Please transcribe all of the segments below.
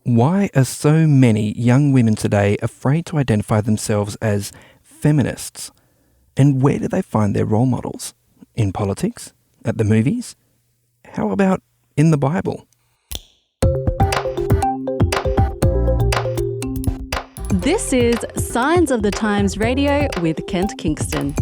Why are so many young women today afraid to identify themselves as feminists? And where do they find their role models? In politics? At the movies? How about in the Bible? This is Signs of the Times Radio with Kent Kingston.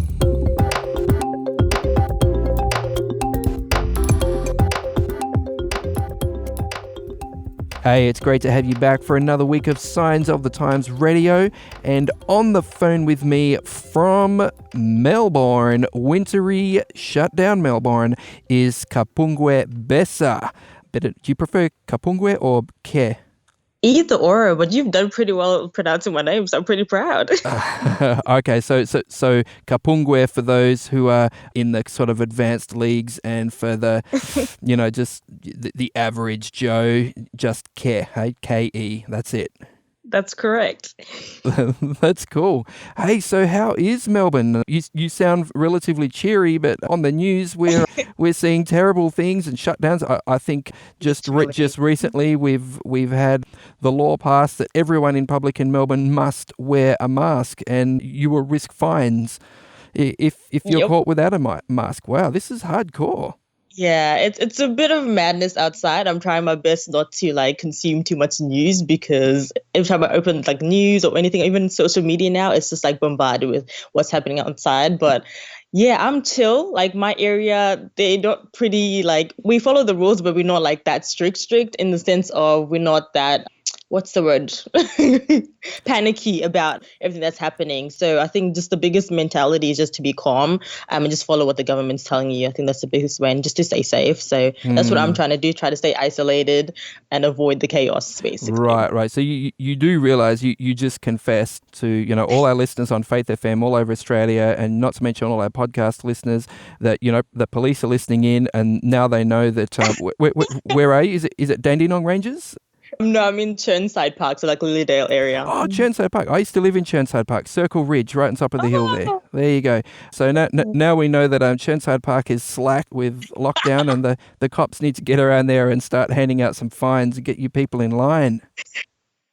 Hey, it's great to have you back for another week of Signs of the Times Radio. And on the phone with me from Melbourne, wintry, shutdown Melbourne, is Kapungwe Besa. Do you prefer Kapungwe or Ke? Either or, but you've done pretty well pronouncing my name, so I'm pretty proud. Okay, so Kapungwe for those who are in the sort of advanced leagues, and for the, just the average Joe, just Ke, hey, K-E, that's it. That's correct. That's cool. Hey, so how is Melbourne? You sound relatively cheery, but on the news we're seeing terrible things and shutdowns. I think just recently we've had the law passed that everyone in public in Melbourne must wear a mask, and you will risk fines if you're caught without a mask. Wow, this is hardcore. Yeah, it's a bit of madness outside. I'm trying my best not to consume too much news, because every time I open news or anything, even social media now, it's just bombarded with what's happening outside. But yeah, I'm chill. My area, they don't we follow the rules, but we're not that strict in the sense of we're not that, what's the word? Panicky about everything that's happening. So I think just the biggest mentality is just to be calm and just follow what the government's telling you. I think that's the biggest way, and just to stay safe. So that's what I'm trying to do, try to stay isolated and avoid the chaos, basically. Right. So you do realise you just confessed to, all our listeners on Faith FM all over Australia, and not to mention all our podcast listeners, that, the police are listening in, and now they know that, where are you? Is it Dandenong Ranges? No, I'm in Chirnside Park, so Lilydale area. Oh, Chirnside Park. I used to live in Chirnside Park, Circle Ridge, right on top of the hill there. There you go. So now we know that Chirnside Park is slack with lockdown, and the cops need to get around there and start handing out some fines and get you people in line.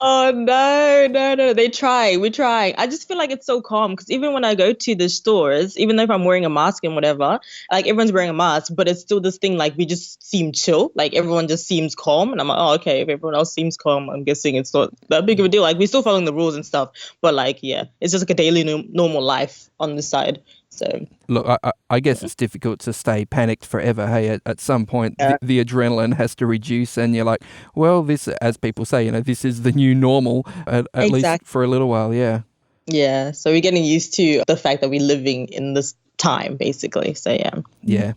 Oh, no. We try. I just feel like it's so calm, because even when I go to the stores, even though if I'm wearing a mask and whatever, everyone's wearing a mask, but it's still this thing, we just seem chill. Everyone just seems calm. And I'm like, oh, okay, if everyone else seems calm, I'm guessing it's not that big of a deal. We're still following the rules and stuff. But yeah, it's just a daily normal life on this side. So look, I guess it's difficult to stay panicked forever. Hey, at some point, the adrenaline has to reduce, and you're like, well, this, as people say, this is the new normal, at least for a little while. Yeah. Yeah. So we're getting used to the fact that we're living in this time, basically. So yeah. Yeah.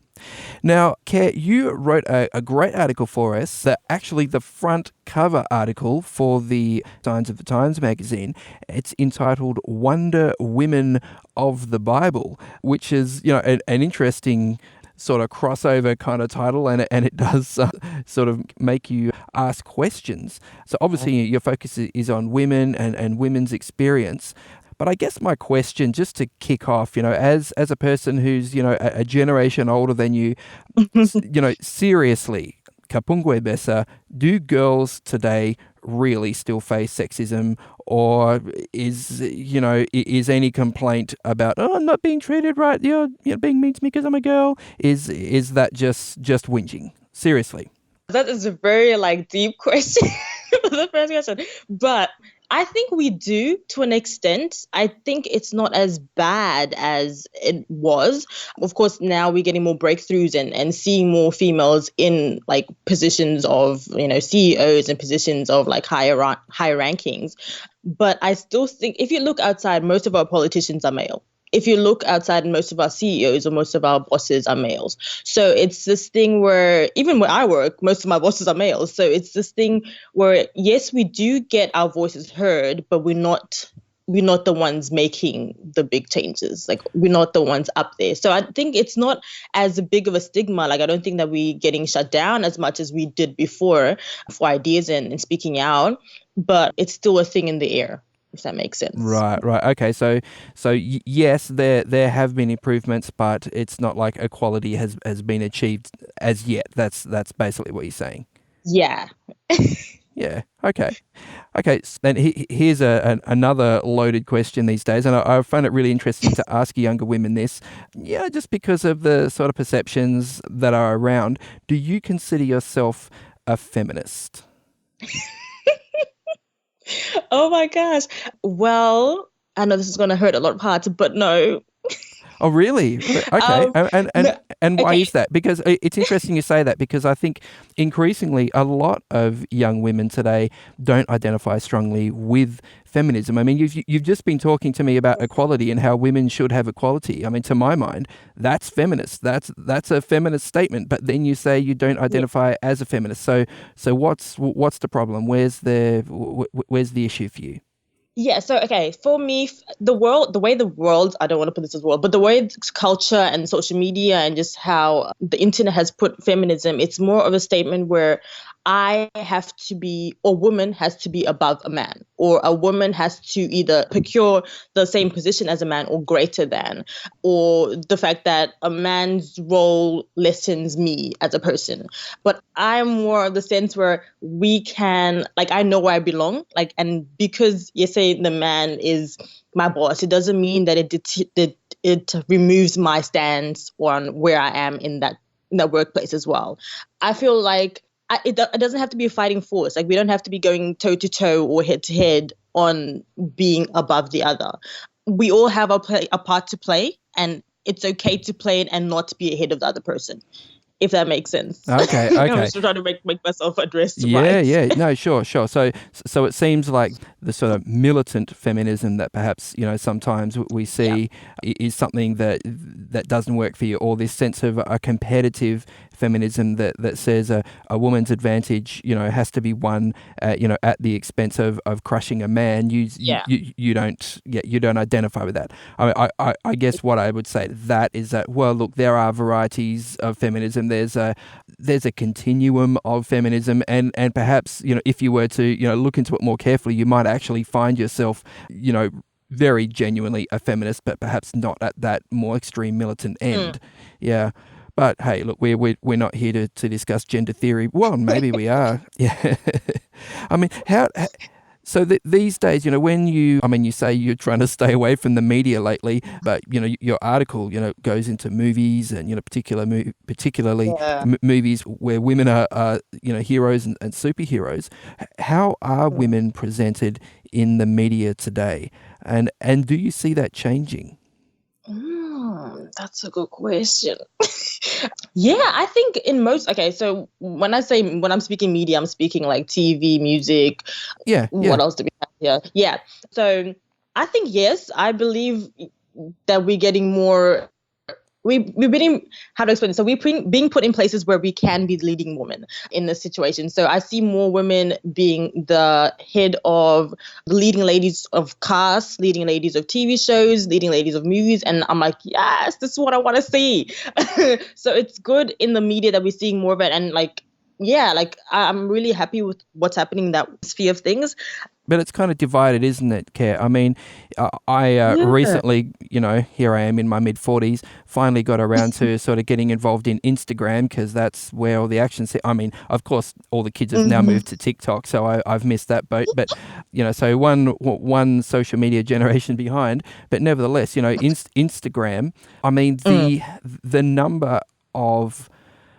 Now, Ke, you wrote a great article for us, actually the front cover article for the Signs of the Times magazine. It's entitled Wonder Women of the Bible, which is, an interesting sort of crossover kind of title, and it does sort of make you ask questions. So obviously your focus is on women and women's experience. But I guess my question, just to kick off, as a person who's, a generation older than you, seriously, Kapungwe Besa, do girls today really still face sexism, or is any complaint about, oh, I'm not being treated right, you're being mean to me because I'm a girl, is that just whinging? Seriously. That is a very deep question. The first question. But I think we do, to an extent. I think it's not as bad as it was. Of course, now we're getting more breakthroughs and seeing more females in positions of, CEOs and positions of higher rankings. But I still think if you look outside, most of our politicians are male. If you look outside, most of our CEOs or most of our bosses are males. So it's this thing where, even where I work, most of my bosses are males. So it's this thing where, yes, we do get our voices heard, but we're not the ones making the big changes. We're not the ones up there. So I think it's not as big of a stigma. I don't think that we're getting shut down as much as we did before for ideas and speaking out, but it's still a thing in the air, if that makes sense. Right. Okay. So yes, there have been improvements, but it's not like equality has been achieved as yet. That's basically what you're saying. Yeah. Yeah. Okay. Okay. Then here's another loaded question these days, and I find it really interesting to ask younger women this. Yeah, just because of the sort of perceptions that are around. Do you consider yourself a feminist? Oh my gosh. Well, I know this is going to hurt a lot of hearts, but no. Oh, really? Okay. Um, no. And why Okay. is that? Because it's interesting you say that because I think increasingly a lot of young women today don't identify strongly with feminism. I mean, you've just been talking to me about equality and how women should have equality. I mean, to my mind, that's feminist. That's a feminist statement. But then you say you don't Yeah. identify as a feminist. So what's the problem? Where's the issue for you? Yeah, so okay, for me, the way the world, I don't want to put this as world, but the way culture and social media and just how the internet has put feminism, it's more of a statement where I have to be, or woman has to be above a man, or a woman has to either procure the same position as a man or greater than, or the fact that a man's role lessens me as a person. But I'm more of the sense where we can, like, I know where I belong, like, and because you say the man is my boss, it doesn't mean that it removes my stance on where I am in that workplace as well. I feel like it doesn't have to be a fighting force. Like, we don't have to be going toe to toe or head to head on being above the other. We all have a part to play, and it's okay to play it and not be ahead of the other person, if that makes sense. Okay, I'm okay. just trying to make myself addressed Yeah, right. yeah. No, sure, sure. So it seems like the sort of militant feminism that perhaps, sometimes we Yeah. see is something that doesn't work for you, or this sense of a competitive feminism that says a woman's advantage, has to be won, at the expense of crushing a man. Yeah. You don't, yeah, you don't identify with that. I guess what I would say to that is that, well, look, there are varieties of feminism. There's a continuum of feminism, and perhaps, if you were to, look into it more carefully, you might actually find yourself, very genuinely a feminist, but perhaps not at that more extreme militant Mm. end. Yeah. But hey, look, we're not here to discuss gender theory. Well, maybe we are. Yeah. I mean, so these days, you say you're trying to stay away from the media lately, but your article, goes into movies and particularly Yeah. movies where women are heroes and superheroes. How are Mm. women presented in the media today, and do you see that changing? That's a good question. Yeah, I think in most, okay, so when I'm speaking media, I'm speaking like TV, music. Yeah, yeah. What else do we have here? Yeah. So I think, yes, I believe that we're getting more. We've been in, how to explain it. So being put in places where we can be the leading woman in this situation. So I see more women being the head of the leading ladies of casts, leading ladies of TV shows, leading ladies of movies. And I'm like, yes, this is what I want to see. So it's good in the media that we're seeing more of it. And like, yeah, like I'm really happy with what's happening in that sphere of things. But it's kind of divided, isn't it, Care? I mean, I Yeah. recently, here I am in my mid-40s, finally got around to sort of getting involved in Instagram because that's where all the action. I mean, of course, all the kids have now Hmm. moved to TikTok, so I've missed that boat. But, so one social media generation behind. But nevertheless, Instagram, I mean, Mm. the number of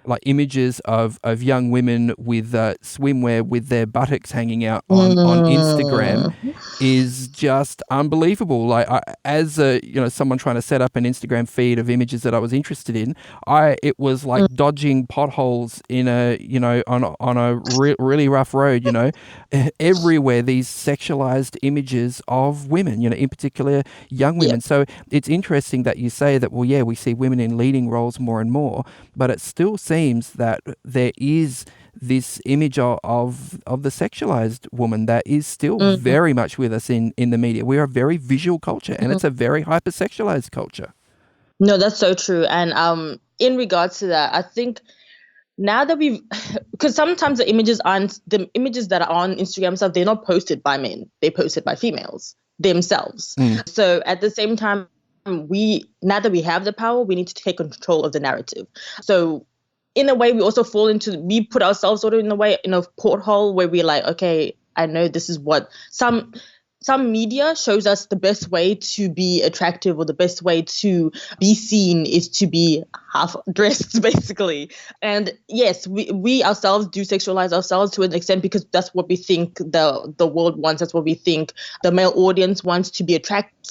like images of young women with swimwear with their buttocks hanging out on Instagram Mm. is just unbelievable. Like as a someone trying to set up an Instagram feed of images that I was interested in, it was like dodging potholes in a on a really rough road. Everywhere these sexualized images of women, in particular young Yeah. women. So it's interesting that you say that. Well, yeah, we see women in leading roles more and more, but it still seems that there is this image of the sexualized woman that is still Mhm. very much with us in the media. We are a very visual culture, and Mhm. it's a very hypersexualized culture. No, that's so true. And in regards to that, I think now that we've, because sometimes the images that are on Instagram stuff, they're not posted by men, they're posted by females themselves. Mm. So at the same time, now that we have the power, we need to take control of the narrative. So in a way, we put ourselves sort of in a way in a porthole where we're like, okay, I know this is what some media shows us the best way to be attractive, or the best way to be seen is to be half dressed, basically. And yes, we ourselves do sexualize ourselves to an extent, because that's what we think the world wants. That's what we think the male audience wants to be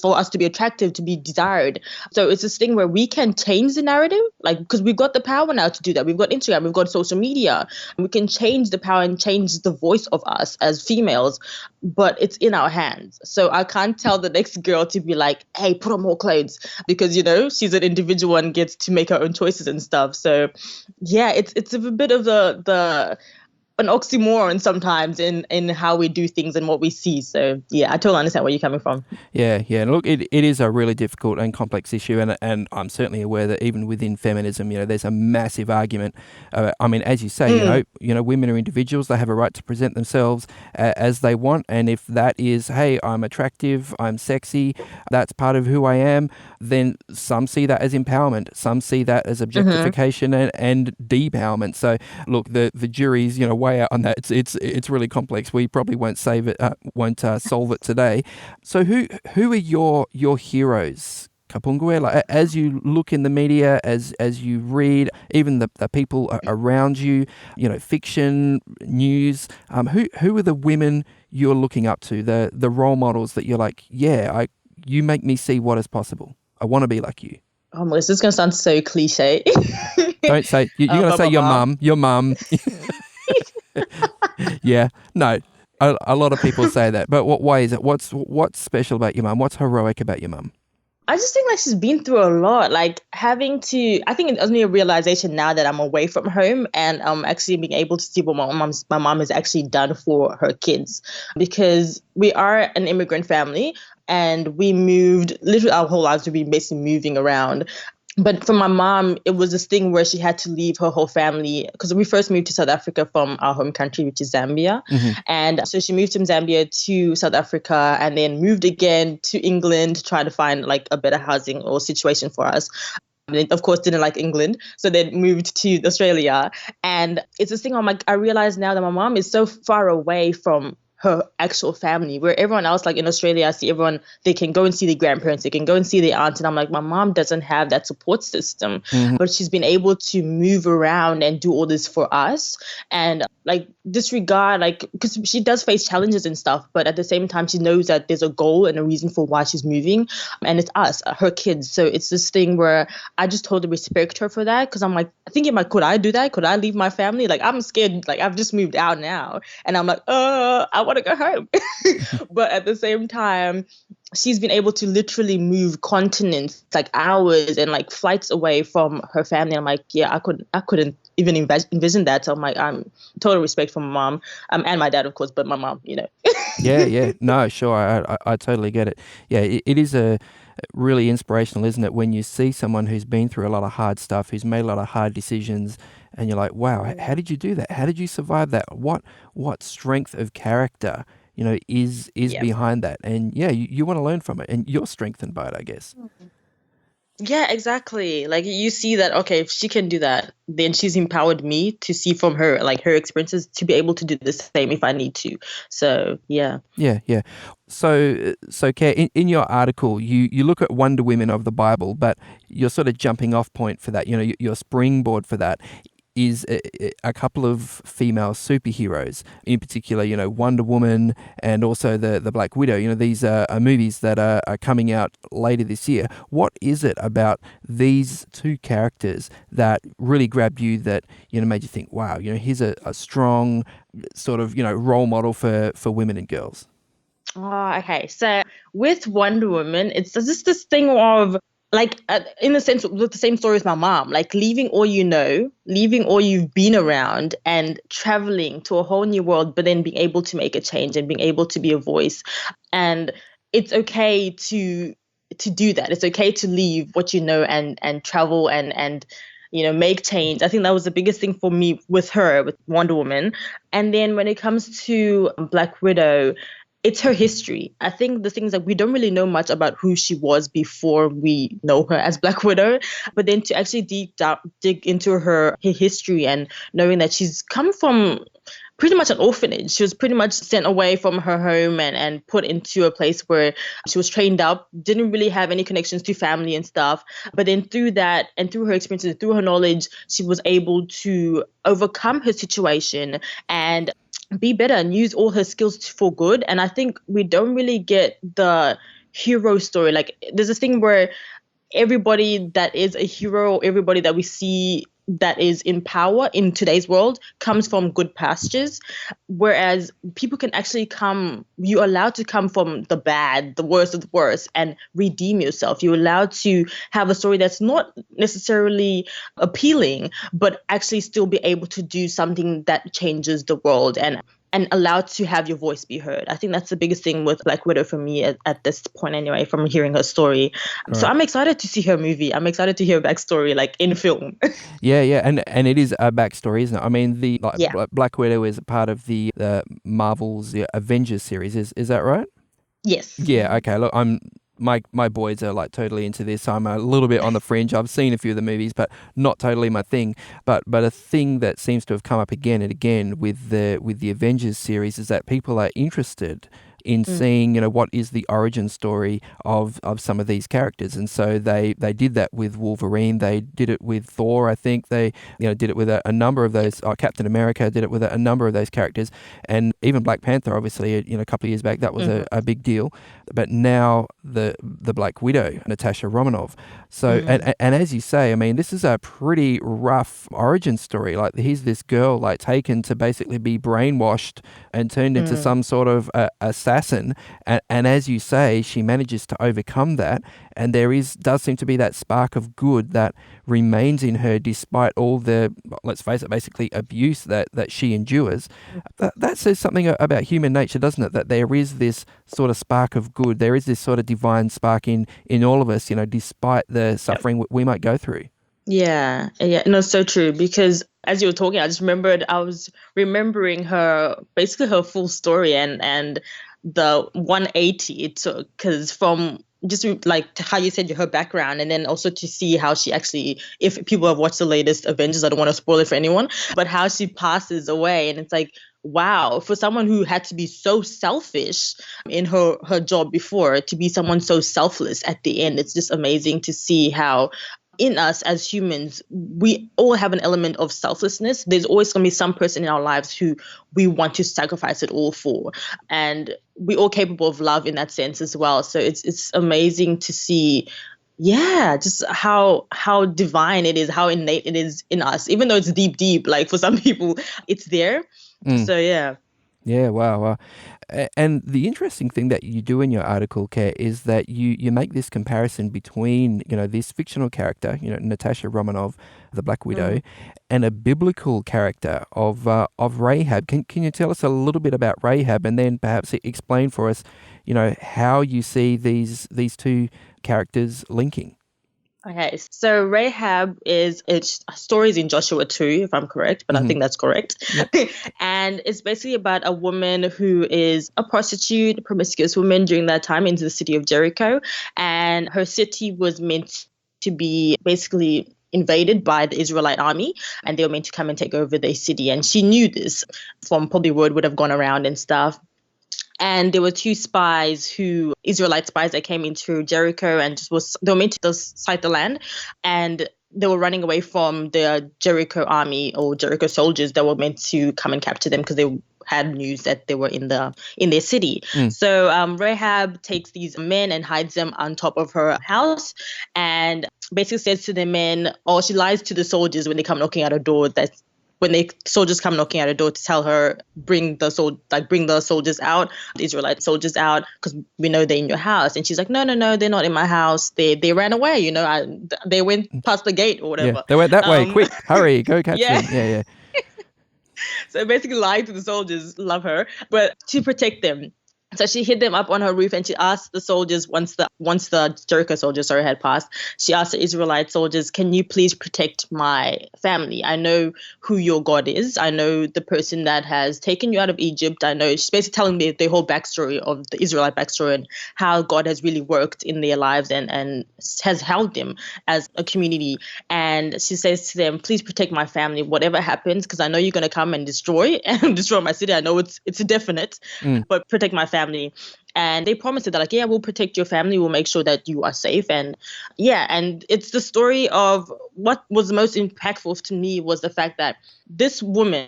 for us to be attractive, to be desired. So it's this thing where we can change the narrative, like, because we've got the power now to do that. We've got Instagram, we've got social media. We can change the power and change the voice of us as females, but it's in our hands. So I can't tell the next girl to be like, hey, put on more clothes, because, she's an individual and gets to make her own choices and stuff. So yeah, it's a bit of an oxymoron sometimes in how we do things and what we see. So yeah, I totally understand where you're coming from. Yeah. Look, it is a really difficult and complex issue, and I'm certainly aware that even within feminism, there's a massive argument. I mean, as you say, women are individuals; they have a right to present themselves as they want, and if that is, hey, I'm attractive, I'm sexy, that's part of who I am, then some see that as empowerment, some see that as objectification and depowerment. So look, the jury's way out on that. It's really complex. We probably won't solve it today. So who are your heroes, Kapungwe? Like, as you look in the media, as you read, even the people around you, fiction, news, who are the women you're looking up to, the role models that you're like, yeah, you make me see what is possible. I want to be like you. Oh, this is going to sound so cliche. Don't say, you're going to say your mum. Yeah, no, a lot of people say that, but why is it? What's special about your mum? What's heroic about your mum? I just think like she's been through a lot, like I think it's only a realization now that I'm away from home and actually being able to see what my mom has actually done for her kids, because we are an immigrant family and we moved literally our whole lives. We've been basically moving around. But for my mom, it was this thing where she had to leave her whole family, because we first moved to South Africa from our home country, which is Zambia. And so she moved from Zambia to South Africa and then moved again to England to try to find like a better housing or situation for us. And then, of course, didn't like England. So then moved to Australia. And it's this thing I realize now that my mom is so far away from her actual family, where everyone else, like in Australia, I see everyone, they can go and see their grandparents, they can go and see their aunts. And I'm like, my mom doesn't have that support system, but she's been able to move around and do all this for us. And like disregard, like, because she does face challenges and stuff, but at the same time, she knows that there's a goal and a reason for why she's moving. And it's us, her kids. So it's this thing where I just totally respect her for that, because I'm like, thinking like, could I do that? Could I leave my family? Like, I'm scared. Like, I've just moved out now. And I'm like, I want to go home. But at the same time, she's been able to literally move continents, like hours and like flights away from her family. I'm like, yeah, I couldn't even envision that. So I'm like, I'm total respect for my mom, and my dad, of course, but my mom, Yeah. No, sure. I totally get it. Yeah, it is a really inspirational, isn't it? When you see someone who's been through a lot of hard stuff, who's made a lot of hard decisions, and you're like, wow, how did you do that? How did you survive that? What strength of character, is behind that? And yeah, you want to learn from it, and you're strengthened by it, I guess. Yeah, exactly. Like you see that, okay, if she can do that, then she's empowered me to see from her, like her experiences, to be able to do the same if I need to. So, yeah. Yeah. So Claire, in your article, you look at Wonder Women of the Bible, but your sort of jumping off point for that, your springboard for that is a couple of female superheroes, in particular, Wonder Woman and also the Black Widow. These are movies that are coming out later this year. What is it about these two characters that really grabbed you, that, made you think, wow, here's a strong sort of, role model for women and girls? Oh, okay. So with Wonder Woman, it's just this thing of, like, in the sense with the same story with my mom, like leaving all leaving all you've been around and traveling to a whole new world, but then being able to make a change and being able to be a voice. And it's okay to do that. It's okay to leave what you know and travel and make change. I think that was the biggest thing for me with Wonder Woman. And then when it comes to Black Widow, it's her history. I think the things that we don't really know much about who she was before we know her as Black Widow, but then to actually dig into her history and knowing that she's come from pretty much an orphanage. She was pretty much sent away from her home and put into a place where she was trained up, didn't really have any connections to family and stuff. But then through that and through her experiences, through her knowledge, she was able to overcome her situation and be better and use all her skills for good. And I think we don't really get the hero story. Like there's this thing where everybody that is a hero, everybody that we see that is in power in today's world comes from good pastures, whereas people can actually you're allowed to come from the bad, the worst of the worst, and redeem yourself. You're allowed to have a story that's not necessarily appealing, but actually still be able to do something that changes the world and allowed to have your voice be heard. I think that's the biggest thing with Black Widow for me at this point anyway, from hearing her story. Right. So I'm excited to see her movie. I'm excited to hear her backstory, like in film. Yeah, and it is a backstory, isn't it? I mean, Yeah. Black Widow is a part of the Marvel's Avengers series. Is that right? Yes. Yeah. Okay. Look, my boys are like totally into this. I'm a little bit on the fringe. I've seen a few of the movies, but not totally my thing. But a thing that seems to have come up again and again with the Avengers series is that people are interested in seeing, what is the origin story of some of these characters. And so they did that with Wolverine. They did it with Thor, I think. They, did it with a number of those. Captain America did it with a number of those characters. And even Black Panther, obviously, a couple of years back, that was a big deal. But now the Black Widow, Natasha Romanoff. So, and as you say, I mean, this is a pretty rough origin story. Like, here's this girl, like, taken to basically be brainwashed and turned into some sort of assassin. And as you say, she manages to overcome that. And does seem to be that spark of good that remains in her despite all the, let's face it, basically abuse that she endures. That says something about human nature, doesn't it? That there is this sort of spark of good. There is this sort of divine spark in all of us, despite the suffering we might go through. Yeah. No, so true. Because as you were talking, I was remembering basically her full story and the 180 it took, because from just like how you said her background, and then also to see how she actually, if people have watched the latest Avengers, I don't want to spoil it for anyone, but how she passes away. And it's like, wow, for someone who had to be so selfish in her job before, to be someone so selfless at the end, it's just amazing to see how in us as humans, we all have an element of selflessness. There's always going to be some person in our lives who we want to sacrifice it all for. And we're all capable of love in that sense as well. So it's amazing to see, just how divine it is, how innate it is in us, even though it's deep, like for some people it's there. So yeah. Yeah, wow. And the interesting thing that you do in your article, Care, is that you make this comparison between, this fictional character, Natasha Romanoff, the Black Widow, and a biblical character of Rahab. Can you tell us a little bit about Rahab, and then perhaps explain for us, how you see these two characters linking? Okay, so Rahab it's stories in Joshua 2, if I'm correct, but I think that's correct. Yep. And it's basically about a woman who is a prostitute, a promiscuous woman during that time into the city of Jericho. And her city was meant to be basically invaded by the Israelite army, and they were meant to come and take over their city. And she knew this from probably word would have gone around and stuff. And there were two Israelite spies that came into Jericho and they were meant to sight the land. And they were running away from the Jericho army or Jericho soldiers that were meant to come and capture them because they had news that they were in their city. So Rahab takes these men and hides them on top of her house and basically says to the men, or she lies to the soldiers when they come knocking at her door, that when the soldiers come knocking at her door to tell her, bring the soldiers out, the Israelite soldiers out, because we know they're in your house. And she's like, no, they're not in my house. They ran away, they went past the gate or whatever. Yeah, they went that way. Quick, hurry, go catch them. Yeah. So basically lying to the soldiers, love her, but to protect them. So she hid them up on her roof, and she asked the soldiers, once the Jericho soldiers had passed, she asked the Israelite soldiers, "Can you please protect my family? I know who your God is. I know the person that has taken you out of Egypt. I know." She's basically telling me the whole backstory of the Israelite backstory and how God has really worked in their lives and has held them as a community. And she says to them, "Please protect my family, whatever happens, because I know you're going to come and destroy my city. I know it's a definite, but protect my family." And they promised it. They're like, "Yeah, we'll protect your family. We'll make sure that you are safe." And yeah, and it's the story of what was the most impactful to me was the fact that this woman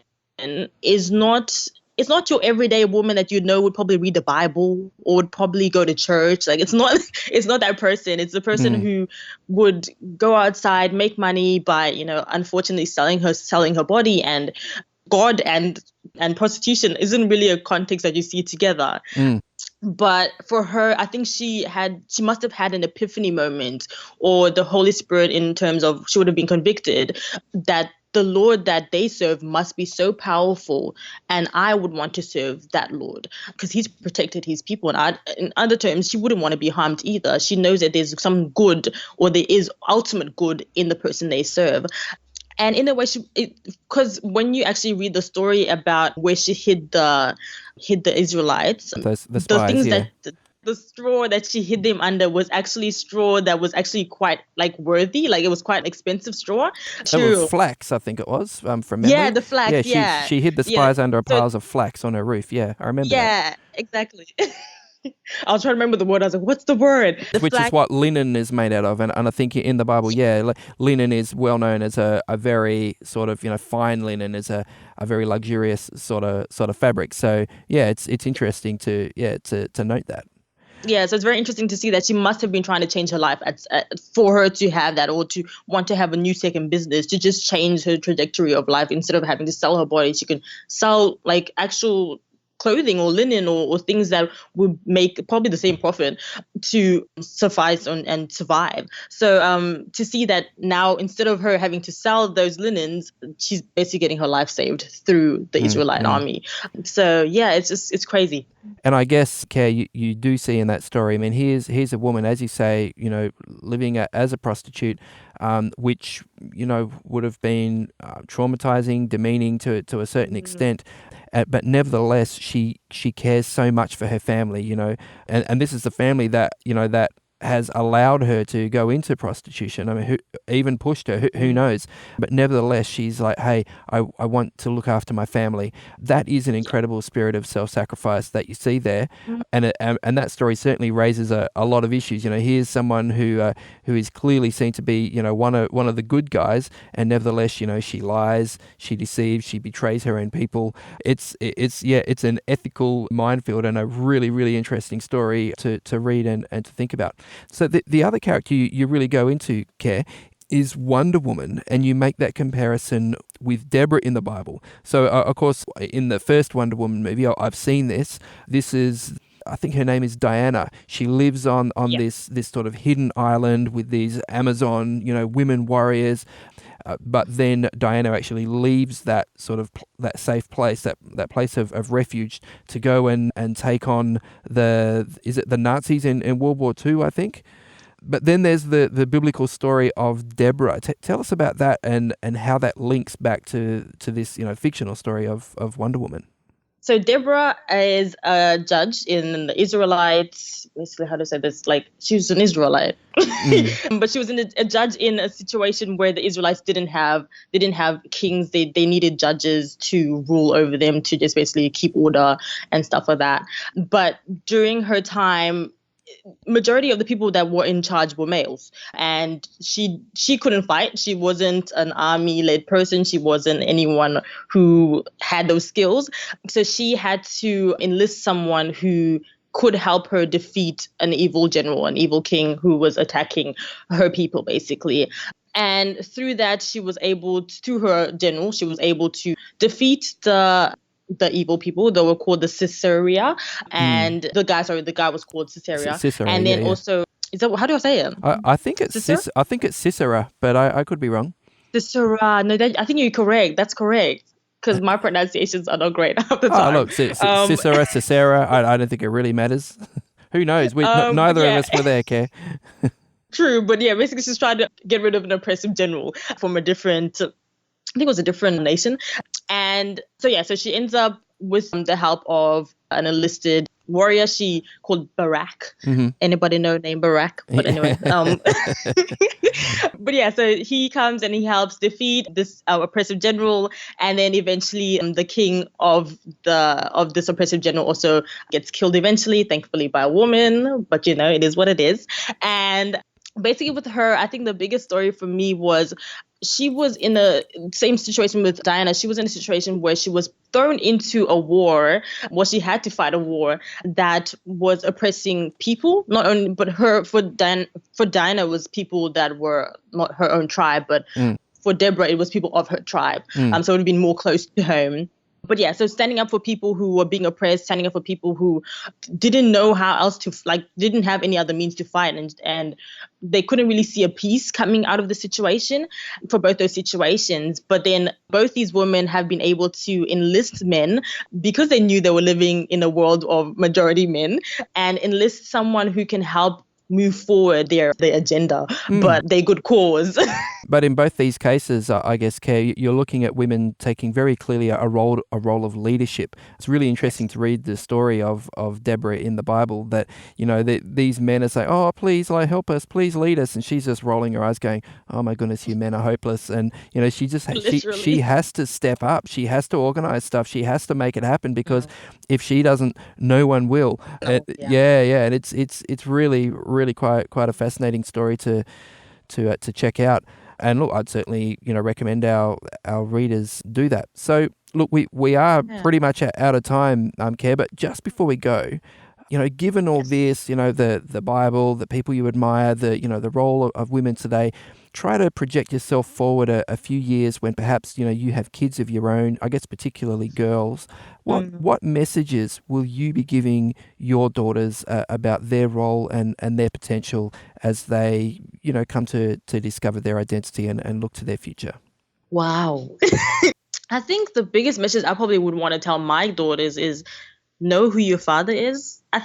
is not. It's not your everyday woman that would probably read the Bible or would probably go to church. Like it's not it's not that person. It's the person who would go outside, make money by, unfortunately selling her body. And God and prostitution isn't really a context that you see together. But for her, I think she must have had an epiphany moment, or the Holy Spirit, in terms of she would have been convicted that the Lord that they serve must be so powerful, and I would want to serve that Lord because he's protected his people. And in other terms, she wouldn't want to be harmed either. She knows that there's some good, or there is ultimate good in the person they serve. And in a way, because when you actually read the story about where she hid the Israelites, the spies, the things yeah. that the straw that she hid them under was actually straw that was actually quite worthy. Like it was quite an expensive straw. That was flax, I think it was, from memory. Yeah, the flax. Yeah, she hid the spies under piles of flax on her roof. Yeah, I remember that. Yeah, exactly. I was trying to remember the word. I was like, what's the word? Which is what linen is made out of. And I think in the Bible, linen is well known as a very sort of, fine linen, is a very luxurious sort of fabric. So, yeah, it's interesting to note that. Yeah, so it's very interesting to see that she must have been trying to change her life for her to have that, or to want to have a new second business, to just change her trajectory of life. Instead of having to sell her body, she can sell actual clothing or linen or things that would make probably the same profit to suffice and survive. So to see that now, instead of her having to sell those linens, she's basically getting her life saved through the Israelite army. So yeah, it's crazy. And I guess, Care, you do see in that story, I mean, here's a woman, as you say, living as a prostitute, which, would have been traumatizing, demeaning to a certain extent. But nevertheless, she cares so much for her family, and this is the family that, that has allowed her to go into prostitution. I mean, who even pushed her? Who knows? But nevertheless, she's like, hey, I want to look after my family. That is an incredible spirit of self-sacrifice that you see there, and that story certainly raises a lot of issues. Here's someone who is clearly seen to be, one of the good guys, and nevertheless, she lies, she deceives, she betrays her own people. It's an ethical minefield, and a really, really interesting story to read and to think about. So the other character you really go into, Care, is Wonder Woman, and you make that comparison with Deborah in the Bible. So, of course, in the first Wonder Woman movie, I've seen this. This is, I think her name is Diana. She lives on this sort of hidden island with these Amazon, women warriors. But then Diana actually leaves that sort of that safe place, that place of refuge, to go and take on the Nazis in World War II, I think. But then there's the biblical story of Deborah. Tell us about that and how that links back to this fictional story of Wonder Woman. So Deborah is a judge in the Israelites. Basically, how to say this? Like, she was an Israelite, but she was a judge in a situation where the Israelites didn't have kings. They needed judges to rule over them, to just basically keep order and stuff like that. But during her time, majority of the people that were in charge were males, and she couldn't fight. She wasn't an army-led person. She wasn't anyone who had those skills. So she had to enlist someone who could help her defeat an evil general, an evil king who was attacking her people, basically. And through that, through her general, she was able to defeat the evil people. They were called the Caesarea, and the guy was called Caesarea. Sisera, and then also, is that, how do I say it? I think it's Sisera, but I could be wrong. Sisera. No, I think you're correct. That's correct. because my pronunciations are not great half the time. Oh, look, Cicera. I don't think it really matters. Who knows? Neither of us were there, Care. True, but yeah, basically she's trying to get rid of an oppressive general from I think it was a different nation. And so she ends up with the help of an enlisted warrior she called Barak. Mm-hmm. Anybody know name Barak? But anyway, but yeah, so he comes and he helps defeat this oppressive general, and then eventually the king of this oppressive general also gets killed eventually, thankfully by a woman, but it is what it is. And basically with her, I think the biggest story for me was she was in the same situation with Diana. She was in a situation where she was thrown into a war, she had to fight a war that was oppressing people, not only, but for Diana was people that were not her own tribe, but for Deborah, it was people of her tribe. So it would have been more close to home. But yeah, so standing up for people who were being oppressed, standing up for people who didn't know how else to, didn't have any other means to fight. And they couldn't really see a peace coming out of the situation for both those situations. But then both these women have been able to enlist men because they knew they were living in a world of majority men, and enlist someone who can help move forward their agenda, but their good cause. But in both these cases, I guess, Care, you're looking at women taking very clearly a role of leadership. It's really interesting to read the story of Deborah in the Bible that, these men are saying, oh, please, help us, please lead us. And she's just rolling her eyes going, oh my goodness, you men are hopeless. And, she just, she has to step up. She has to organize stuff. She has to make it happen because if she doesn't, no one will. And it's really, really quite a fascinating story to check out. And look, I'd certainly, recommend our readers do that. So look, we are pretty much out of time, Care, but just before we go, given all this, the Bible, the people you admire, the role of women today, try to project yourself forward a few years when perhaps, you have kids of your own, I guess particularly girls. What messages will you be giving your daughters about their role and their potential as they, come to discover their identity and look to their future? Wow. I think the biggest message I probably would want to tell my daughters is know who your father is. I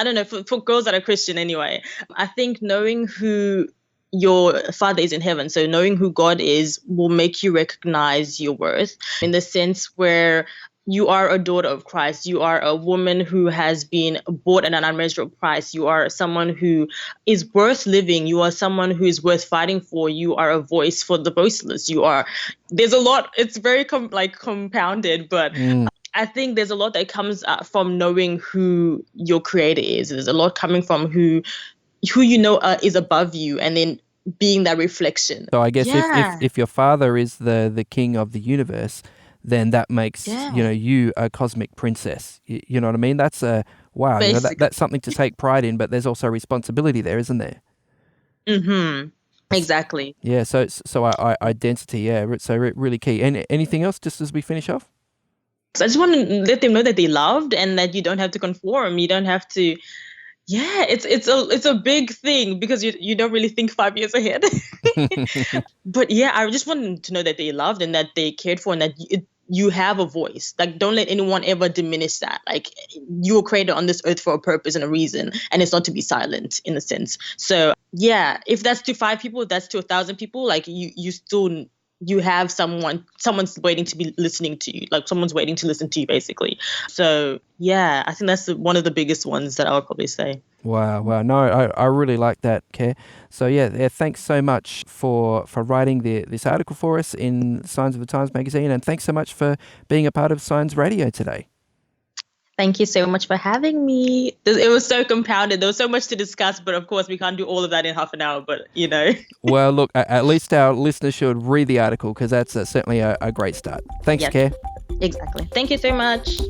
don't know, for girls that are Christian anyway, I think knowing who your father is in heaven, so knowing who God is, will make you recognize your worth in the sense where you are a daughter of Christ. You are a woman who has been bought at an unmeasurable price. You are someone who is worth living. You are someone who is worth fighting for. You are a voice for the voiceless. There's a lot, it's very compounded, but I think there's a lot that comes from knowing who your creator is. There's a lot coming from who is above you, and then being that reflection. So I guess if your father is the king of the universe, then that makes you a cosmic princess. You know what I mean? That's wow. That's something to take pride in, but there's also responsibility there, isn't there? Mm-hmm. Exactly. Yeah. So identity. Yeah. So really key. And anything else, just as we finish off? So I just want to let them know that they're loved and that you don't have to conform. You don't have to. Yeah, it's a big thing because you don't really think 5 years ahead. But yeah, I just want them to know that they're loved and that they're cared for and that you have a voice. Don't let anyone ever diminish that. You were created on this earth for a purpose and a reason, and it's not to be silent in a sense. So yeah, if that's to 5 people, if that's to 1,000 people, you have someone's waiting to be listening to you. Someone's waiting to listen to you, basically. So yeah, I think that's one of the biggest ones that I would probably say. Wow. No, I really like that, Care. So yeah, thanks so much for writing this article for us in Signs of the Times magazine, and thanks so much for being a part of Signs Radio today. Thank you so much for having me. It was so compounded. There was so much to discuss, but of course we can't do all of that in half an hour, but Well, look, at least our listeners should read the article because that's certainly a great start. Thanks, yes, Care. Exactly. Thank you so much.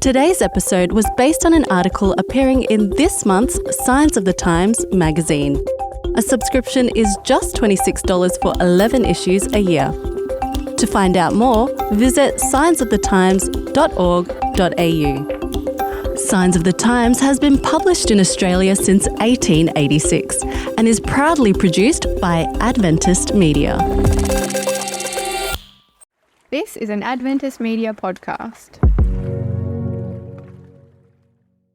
Today's episode was based on an article appearing in this month's Signs of the Times magazine. A subscription is just $26 for 11 issues a year. To find out more, visit signsofthetimes.org.au. Signs of the Times has been published in Australia since 1886 and is proudly produced by Adventist Media. This is an Adventist Media podcast.